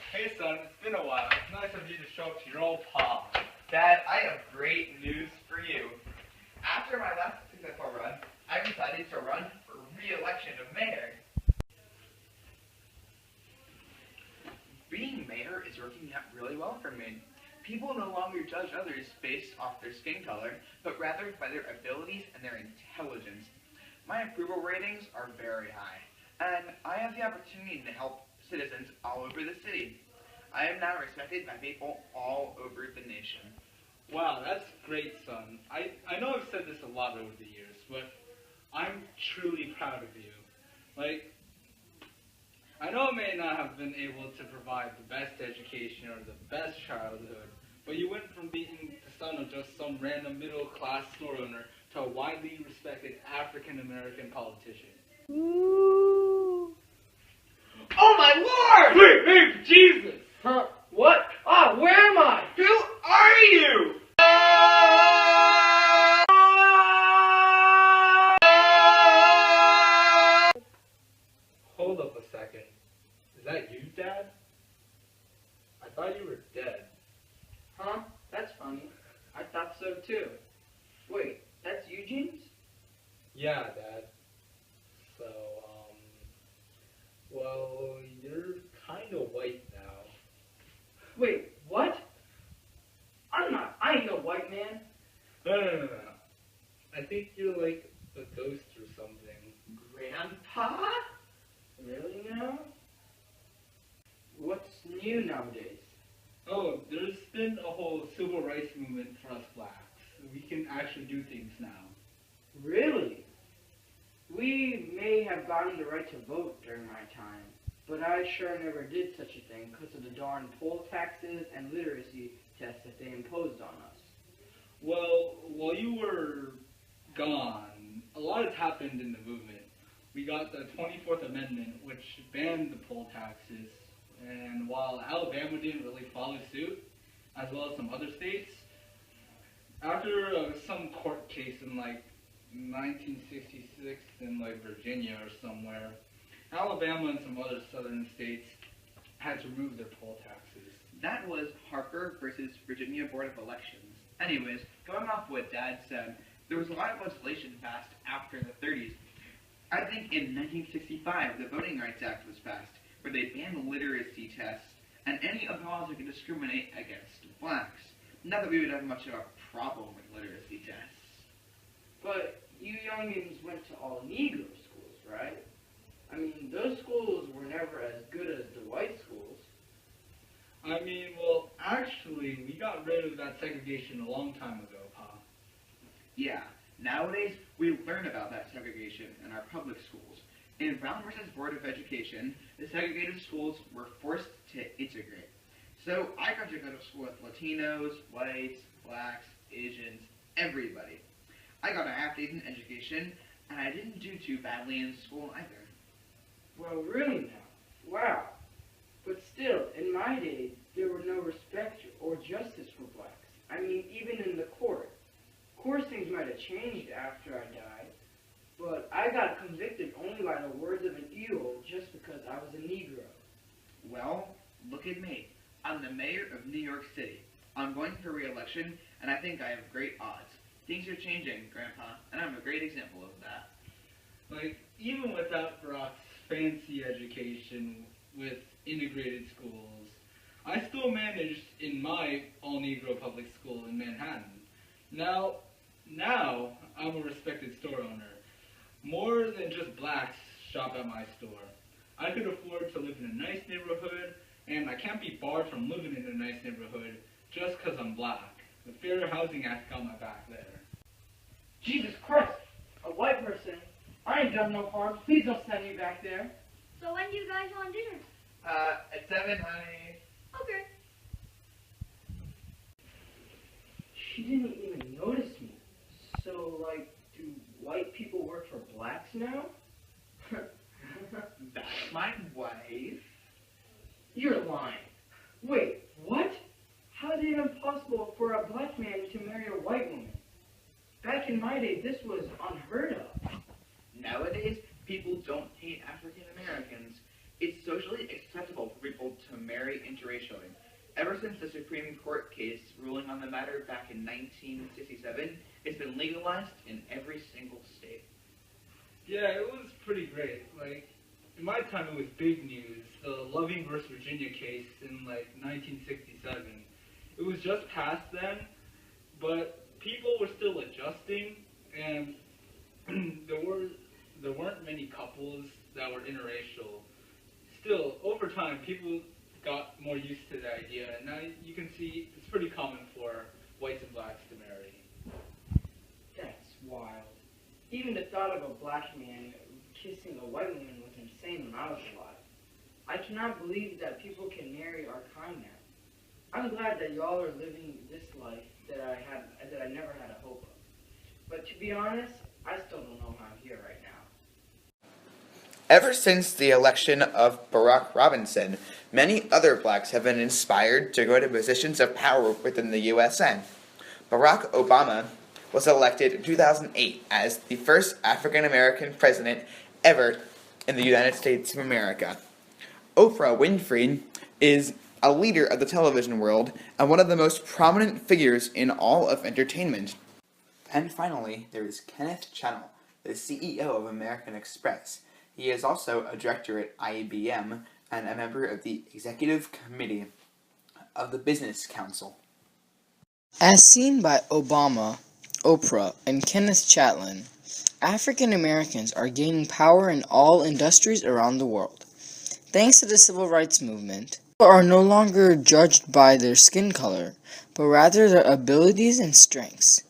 Hey son, it's been a while. It's nice of you to show up to your old pal. Dad, I have great news for you. After my last successful run, I decided to run for re-election of mayor. Being mayor is working out really well for me. People no longer judge others based off their skin color, but rather by their abilities and their intelligence. My approval ratings are very high, and I have the opportunity to help citizens all over the city. I am now respected by people all over the nation. Wow, that's great, son. I know I've said this a lot over the years, but I'm truly proud of you. Like, I know I may not have been able to provide the best education or the best childhood, but you went from being the son of just some random middle-class store owner to a widely respected African-American politician. Ooh. Oh my lord! Wait, hey, Jesus! Huh? What? Ah, where am I? Who are you? Hold up a second. Is that you, Dad? I thought you were dead. Huh? That's funny. I thought so too. Wait, that's Eugene's? Yeah, Dad. So, well, you're kind of white now. Wait, what? I ain't no white man. No. I think you're like a ghost or something. Grandpa? Really now? What's new nowadays? Oh, there's been a whole civil rights movement for us blacks. We can actually do things now. Really? We may have gotten the right to vote during my time, but I sure never did such a thing because of the darn poll taxes and literacy tests that they imposed on us. Well, while you were gone, a lot has happened in the movement. We got the 24th Amendment, which banned the poll taxes, and while Alabama didn't really follow suit, as well as some other states, after some court case in like 1966 in like Virginia or somewhere, Alabama and some other southern states had to remove their poll taxes. That was Harper versus Virginia Board of Elections. Anyways, going off what Dad said, there was a lot of legislation passed after the 30s. I think in 1965, the Voting Rights Act was passed, where they banned literacy tests and any other laws that could discriminate against blacks. Not that we would have much of a problem with literacy tests. But you youngins went to all Negro schools, right? I mean, those schools were never as good as the white schools. I mean, well, actually, we got rid of that segregation a long time ago, Pa. Yeah, nowadays we learn about that segregation in our public schools. In Brown versus Board of Education, the segregated schools were forced to integrate. So I got to go to school with Latinos, whites, blacks, Asians, everybody. I got a half-decent education, and I didn't do too badly in school either. Well, really now? Wow. But still, in my day, there were no respect or justice for blacks. I mean, even in the court. Of course, things might have changed after I died, but I got convicted only by the words of an eagle just because I was a Negro. Well, look at me. I'm the mayor of New York City. I'm going for re-election, and I think I have great odds. Things are changing, Grandpa, and I'm a great example of that. Like, even without Brock's fancy education with integrated schools, I still managed in my all-Negro public school in Manhattan. Now I'm a respected store owner. More than just blacks shop at my store. I could afford to live in a nice neighborhood, and I can't be barred from living in a nice neighborhood just because I'm black. The Fair Housing Act got my back there. Jesus Christ! A white person? I ain't done no harm. Please don't send me back there. So when do you guys want dinner? At 7, honey. Okay. She didn't even notice me. So, like, do white people work for blacks now? That's my wife. You're lying. Wait, what? How is it even possible for a black man to marry a white woman? Back in my day, this was unheard of. Nowadays, people don't hate African Americans. It's socially acceptable for people to marry interracially. Ever since the Supreme Court case ruling on the matter back in 1967, it's been legalized in every single state. Yeah, it was pretty great. Like, in my time, it was big news. The Levy versus Virginia case in, 1967. It was just passed then, but people were still adjusting, and there weren't many couples that were interracial. Still, over time, people got more used to the idea, and now you can see it's pretty common for whites and blacks to marry. That's wild. Even the thought of a black man kissing a white woman was insane when I was alive. I cannot believe that people can marry our kind now. I'm glad that y'all are living this life that I never had a hope of. But to be honest, I still don't know how I'm here right now. Ever since the election of Barack Robinson, many other blacks have been inspired to go to positions of power within the USA. Barack Obama was elected in 2008 as the first African American president ever in the United States of America. Oprah Winfrey is a leader of the television world and one of the most prominent figures in all of entertainment. And finally, there is Kenneth Channel, the CEO of American Express. He is also a director at IBM and a member of the executive committee of the Business Council. As seen by Obama, Oprah, and Kenneth Chatlin, African Americans are gaining power in all industries around the world. Thanks to the civil rights movement, people are no longer judged by their skin color, but rather their abilities and strengths.